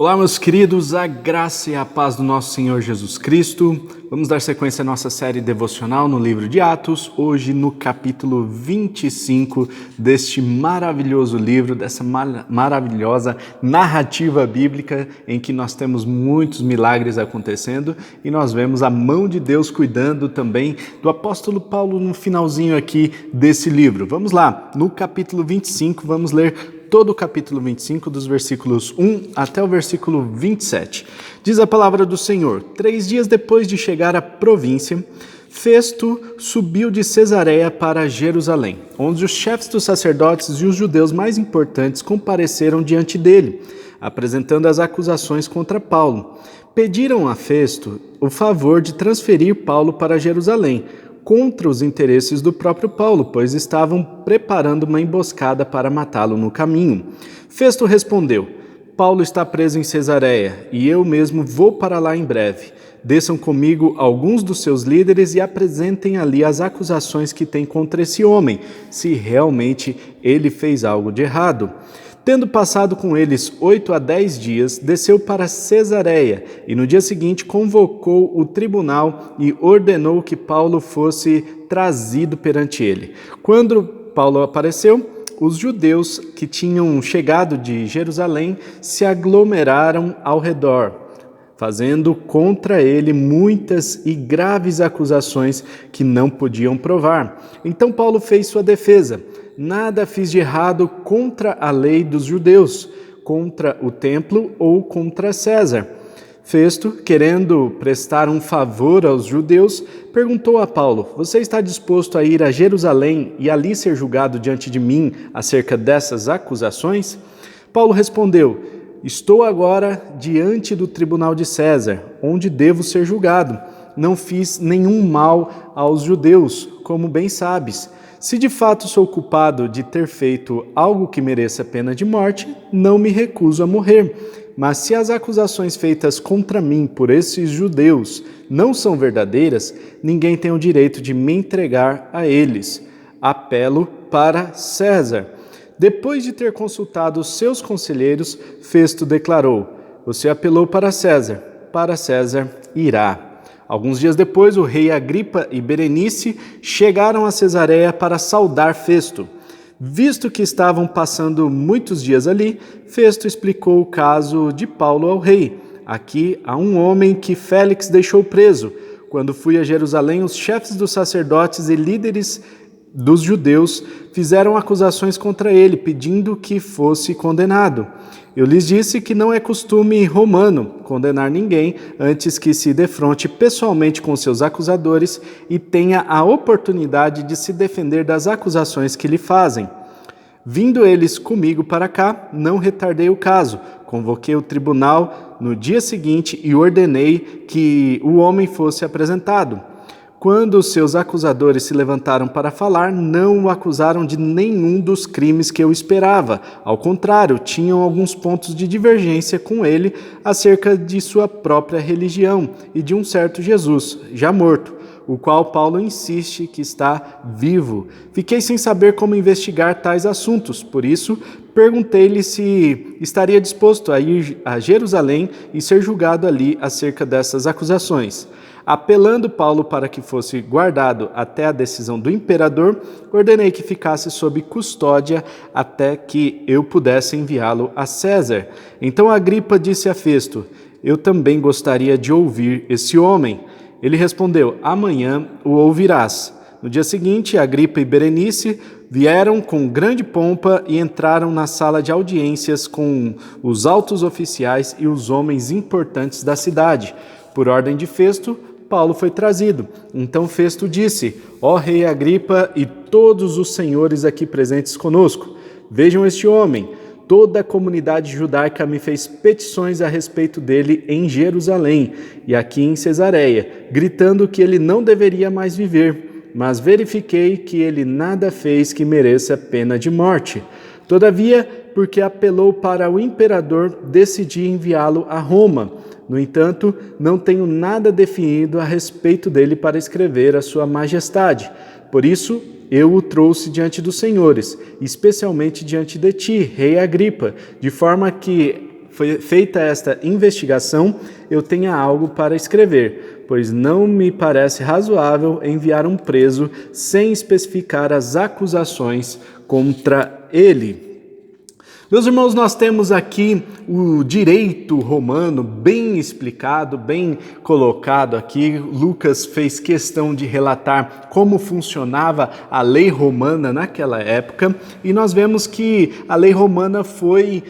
Olá, meus queridos, a graça e a paz do nosso Senhor Jesus Cristo. Vamos dar sequência à nossa série devocional no livro de Atos, hoje no capítulo 25 deste maravilhoso livro, dessa maravilhosa narrativa bíblica em que nós temos muitos milagres acontecendo e nós vemos a mão de Deus cuidando também do apóstolo Paulo no finalzinho aqui desse livro. Vamos lá, no capítulo 25, vamos ler todo o capítulo 25, dos versículos 1 até o versículo 27. Diz a palavra do Senhor: 3 dias depois de chegar à província, Festo subiu de Cesareia para Jerusalém, onde os chefes dos sacerdotes e os judeus mais importantes compareceram diante dele, apresentando as acusações contra Paulo. Pediram a Festo o favor de transferir Paulo para Jerusalém, contra os interesses do próprio Paulo, pois estavam preparando uma emboscada para matá-lo no caminho. Festo respondeu: Paulo está preso em Cesareia, e eu mesmo vou para lá em breve. Desçam comigo alguns dos seus líderes e apresentem ali as acusações que têm contra esse homem, se realmente ele fez algo de errado. Tendo passado com eles 8 a 10 dias, desceu para Cesareia e no dia seguinte convocou o tribunal e ordenou que Paulo fosse trazido perante ele. Quando Paulo apareceu, os judeus que tinham chegado de Jerusalém se aglomeraram ao redor, fazendo contra ele muitas e graves acusações que não podiam provar. Então Paulo fez sua defesa: nada fiz de errado contra a lei dos judeus, contra o templo ou contra César. Festo, querendo prestar um favor aos judeus, perguntou a Paulo: você está disposto a ir a Jerusalém e ali ser julgado diante de mim acerca dessas acusações? Paulo respondeu: estou agora diante do tribunal de César, onde devo ser julgado. Não fiz nenhum mal aos judeus, como bem sabes. Se de fato sou culpado de ter feito algo que mereça pena de morte, não me recuso a morrer. Mas se as acusações feitas contra mim por esses judeus não são verdadeiras, ninguém tem o direito de me entregar a eles. Apelo para César. Depois de ter consultado os seus conselheiros, Festo declarou: você apelou para César irá. Alguns dias depois, o rei Agripa e Berenice chegaram a Cesareia para saudar Festo. Visto que estavam passando muitos dias ali, Festo explicou o caso de Paulo ao rei. Aqui há um homem que Félix deixou preso. Quando fui a Jerusalém, os chefes dos sacerdotes e líderes dos judeus fizeram acusações contra ele, pedindo que fosse condenado. Eu lhes disse que não é costume romano condenar ninguém antes que se defronte pessoalmente com seus acusadores e tenha a oportunidade de se defender das acusações que lhe fazem. Vindo eles comigo para cá, não retardei o caso. Convoquei o tribunal no dia seguinte e ordenei que o homem fosse apresentado. Quando os seus acusadores se levantaram para falar, não o acusaram de nenhum dos crimes que eu esperava. Ao contrário, tinham alguns pontos de divergência com ele acerca de sua própria religião e de um certo Jesus, já morto, o qual Paulo insiste que está vivo. Fiquei sem saber como investigar tais assuntos, por isso perguntei-lhe se estaria disposto a ir a Jerusalém e ser julgado ali acerca dessas acusações. Apelando Paulo para que fosse guardado até a decisão do imperador, ordenei que ficasse sob custódia até que eu pudesse enviá-lo a César. Então Agripa disse a Festo: eu também gostaria de ouvir esse homem. Ele respondeu: amanhã o ouvirás. No dia seguinte, Agripa e Berenice vieram com grande pompa e entraram na sala de audiências com os altos oficiais e os homens importantes da cidade. Por ordem de Festo, Paulo foi trazido. Então Festo disse: ó rei Agripa e todos os senhores aqui presentes conosco, vejam este homem. Toda a comunidade judaica me fez petições a respeito dele em Jerusalém e aqui em Cesareia, gritando que ele não deveria mais viver, mas verifiquei que ele nada fez que mereça pena de morte. Todavia, porque apelou para o imperador, decidi enviá-lo a Roma. No entanto, não tenho nada definido a respeito dele para escrever a sua majestade. Por isso, eu o trouxe diante dos senhores, especialmente diante de ti, rei Agripa, de forma que foi feita esta investigação, eu tenha algo para escrever, pois não me parece razoável enviar um preso sem especificar as acusações contra ele. Meus irmãos, nós temos aqui o direito romano bem explicado, bem colocado aqui. Lucas fez questão de relatar como funcionava a lei romana naquela época, e nós vemos que a lei romana foi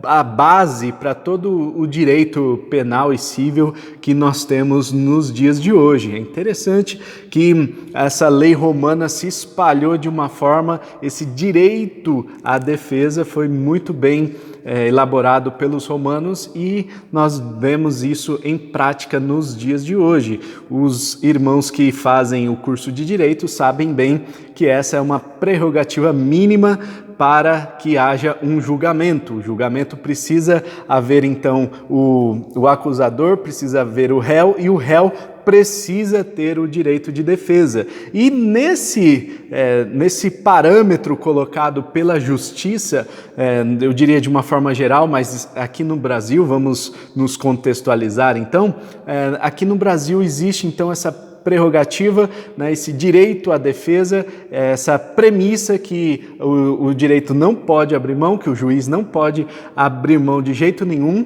a base para todo o direito penal e civil que nós temos nos dias de hoje. É interessante que essa lei romana se espalhou de uma forma, esse direito à defesa foi muito bem elaborado pelos romanos, e nós vemos isso em prática nos dias de hoje. Os irmãos que fazem o curso de Direito sabem bem que essa é uma prerrogativa mínima para que haja um julgamento. O julgamento precisa haver, então, o acusador, precisa haver o réu, e o réu precisa ter o direito de defesa. E nesse parâmetro colocado pela justiça, eu diria de uma forma geral, mas aqui no Brasil, vamos nos contextualizar então, aqui no Brasil existe então essa prerrogativa, né, esse direito à defesa, essa premissa que o direito não pode abrir mão, que o juiz não pode abrir mão de jeito nenhum,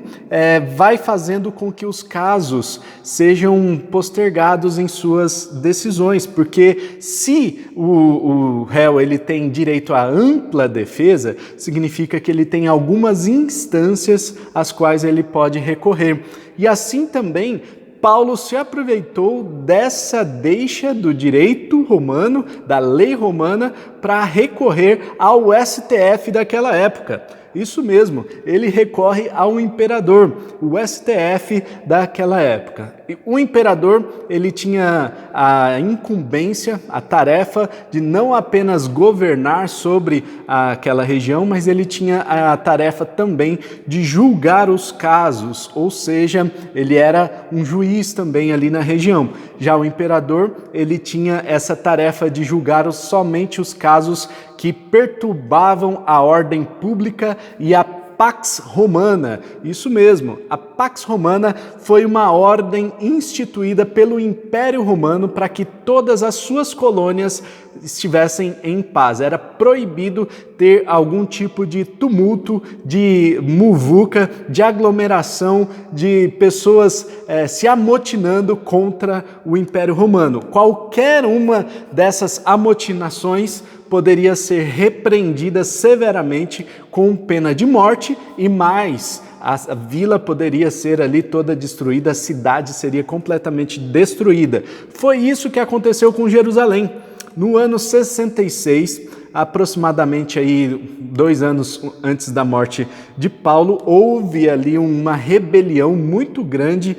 vai fazendo com que os casos sejam postergados em suas decisões, porque se o réu ele tem direito à ampla defesa, significa que ele tem algumas instâncias às quais ele pode recorrer. E assim também Paulo se aproveitou dessa deixa do direito romano, da lei romana, para recorrer ao STF daquela época. Isso mesmo, ele recorre ao imperador, o STF daquela época. E o imperador, ele tinha a incumbência, a tarefa de não apenas governar sobre aquela região, mas ele tinha a tarefa também de julgar os casos, ou seja, ele era um juiz também ali na região. Já o imperador, ele tinha essa tarefa de julgar somente os casos que perturbavam a ordem pública e a Pax Romana. Isso mesmo, a Pax Romana foi uma ordem instituída pelo Império Romano para que todas as suas colônias estivessem em paz. Era proibido ter algum tipo de tumulto, de muvuca, de aglomeração, de pessoas se amotinando contra o Império Romano. Qualquer uma dessas amotinações poderia ser repreendida severamente com pena de morte, e mais, a vila poderia ser ali toda destruída, a cidade seria completamente destruída. Foi isso que aconteceu com Jerusalém. No ano 66, aproximadamente aí 2 anos antes da morte de Paulo, houve ali uma rebelião muito grande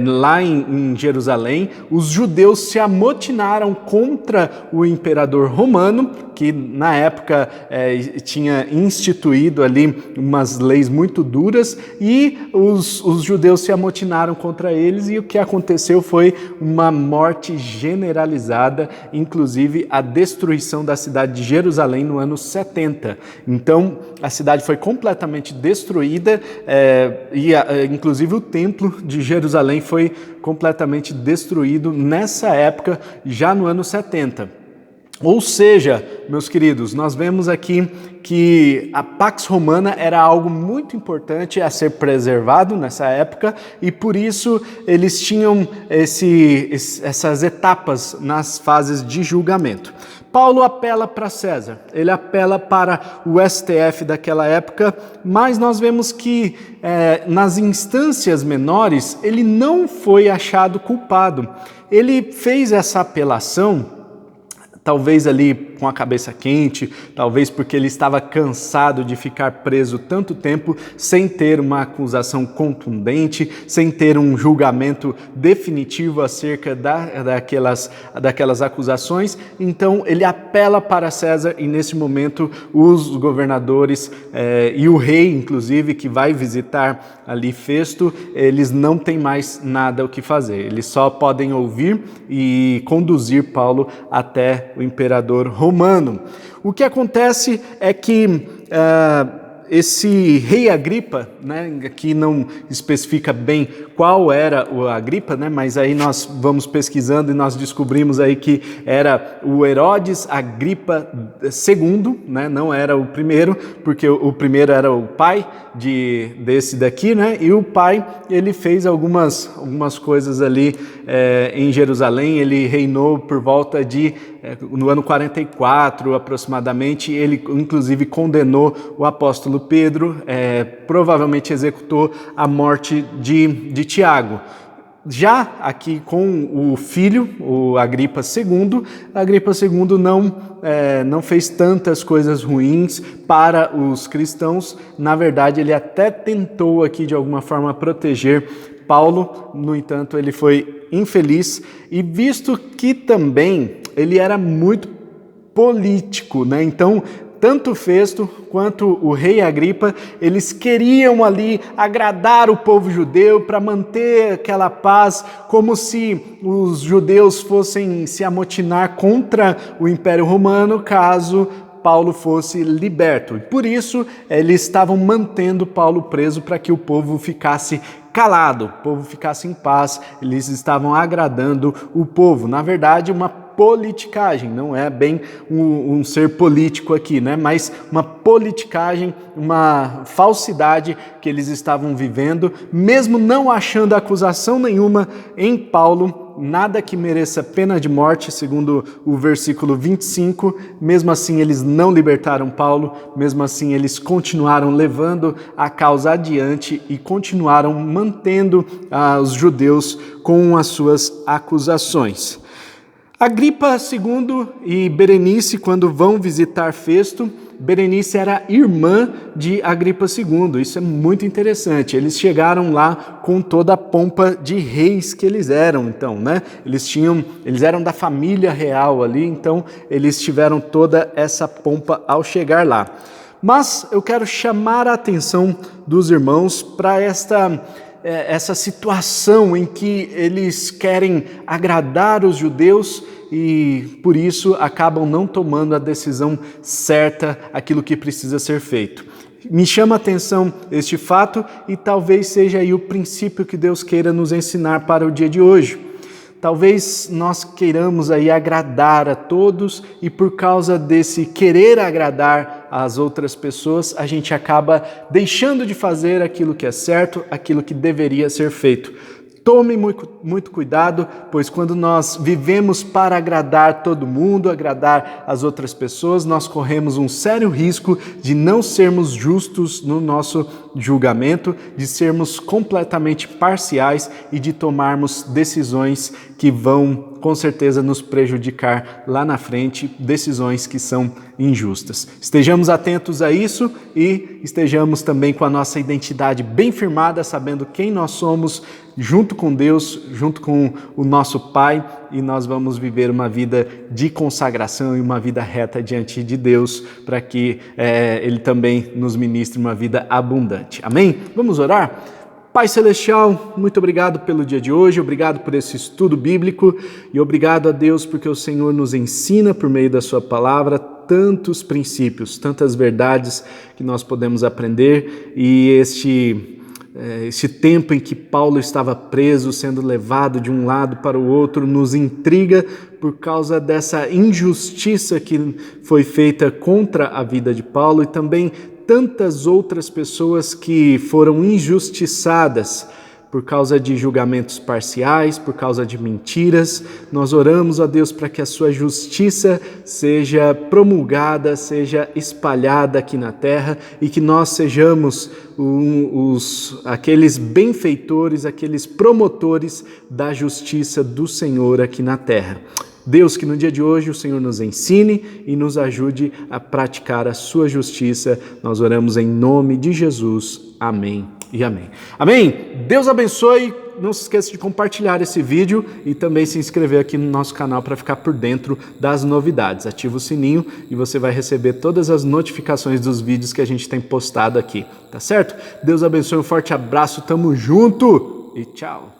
lá em Jerusalém. Os judeus se amotinaram contra o imperador romano, que na época tinha instituído ali umas leis muito duras, e os judeus se amotinaram contra eles, e o que aconteceu foi uma morte generalizada, inclusive a destruição da cidade de Jerusalém no ano 70. Então, a cidade foi completamente destruída, inclusive o templo de Jerusalém foi completamente destruído nessa época, já no ano 70. Ou seja, meus queridos, nós vemos aqui que a Pax Romana era algo muito importante a ser preservado nessa época, e por isso eles tinham essas etapas nas fases de julgamento. Paulo apela para César, ele apela para o STF daquela época, mas nós vemos que nas instâncias menores ele não foi achado culpado. Ele fez essa apelação, talvez ali com a cabeça quente, talvez porque ele estava cansado de ficar preso tanto tempo sem ter uma acusação contundente, sem ter um julgamento definitivo acerca daquelas acusações. Então ele apela para César, e nesse momento os governadores e o rei, inclusive, que vai visitar ali Festo, eles não têm mais nada o que fazer. Eles só podem ouvir e conduzir Paulo até o imperador romano. O que acontece é que esse rei Agripa, né, aqui não especifica bem qual era o Agripa, né, mas aí nós vamos pesquisando e nós descobrimos aí que era o Herodes Agripa II, né, não era o primeiro, porque o primeiro era o pai desse daqui, né, e o pai, ele fez algumas coisas ali em Jerusalém. Ele reinou por volta no ano 44 aproximadamente. Ele inclusive condenou o apóstolo Pedro, provavelmente executou a morte de Tiago. Já aqui com o filho, o Agripa II, não fez tantas coisas ruins para os cristãos. Na verdade, ele até tentou aqui de alguma forma proteger Paulo, no entanto, ele foi infeliz, e visto que também ele era muito político, né? Então, tanto Festo quanto o rei Agripa, eles queriam ali agradar o povo judeu para manter aquela paz, como se os judeus fossem se amotinar contra o Império Romano caso Paulo fosse liberto. E por isso, eles estavam mantendo Paulo preso para que o povo ficasse calado, o povo ficasse em paz. Eles estavam agradando o povo. Na verdade, uma politicagem, não é bem um ser político aqui, né? Mas uma politicagem, uma falsidade que eles estavam vivendo, mesmo não achando acusação nenhuma em Paulo, nada que mereça pena de morte, segundo o versículo 25, mesmo assim eles não libertaram Paulo, mesmo assim eles continuaram levando a causa adiante e continuaram mantendo os judeus com as suas acusações. Agripa II e Berenice, quando vão visitar Festo, Berenice era irmã de Agripa II. Isso é muito interessante. Eles chegaram lá com toda a pompa de reis que eles eram, então, né? Eles eram da família real ali, então eles tiveram toda essa pompa ao chegar lá. Mas eu quero chamar a atenção dos irmãos para essa situação em que eles querem agradar os judeus e, por isso, acabam não tomando a decisão certa, aquilo que precisa ser feito. Me chama a atenção este fato e talvez seja aí o princípio que Deus queira nos ensinar para o dia de hoje. Talvez nós queiramos aí agradar a todos e por causa desse querer agradar as outras pessoas, a gente acaba deixando de fazer aquilo que é certo, aquilo que deveria ser feito. Tome muito cuidado, pois quando nós vivemos para agradar todo mundo, agradar as outras pessoas, nós corremos um sério risco de não sermos justos no nosso julgamento, de sermos completamente parciais e de tomarmos decisões que vão, com certeza, nos prejudicar lá na frente, decisões que são injustas. Estejamos atentos a isso e estejamos também com a nossa identidade bem firmada, sabendo quem nós somos, junto com Deus, junto com o nosso Pai, e nós vamos viver uma vida de consagração e uma vida reta diante de Deus, para que Ele também nos ministre uma vida abundante. Amém? Vamos orar? Pai Celestial, muito obrigado pelo dia de hoje, obrigado por esse estudo bíblico e obrigado a Deus porque o Senhor nos ensina por meio da sua palavra tantos princípios, tantas verdades que nós podemos aprender, e este tempo em que Paulo estava preso, sendo levado de um lado para o outro, nos intriga por causa dessa injustiça que foi feita contra a vida de Paulo e também tantas outras pessoas que foram injustiçadas por causa de julgamentos parciais, por causa de mentiras. Nós oramos a Deus para que a sua justiça seja promulgada, seja espalhada aqui na terra e que nós sejamos aqueles benfeitores, aqueles promotores da justiça do Senhor aqui na terra. Deus, que no dia de hoje o Senhor nos ensine e nos ajude a praticar a sua justiça. Nós oramos em nome de Jesus. Amém e amém. Amém? Deus abençoe. Não se esqueça de compartilhar esse vídeo e também se inscrever aqui no nosso canal para ficar por dentro das novidades. Ativa o sininho e você vai receber todas as notificações dos vídeos que a gente tem postado aqui. Tá certo? Deus abençoe, um forte abraço, tamo junto e tchau!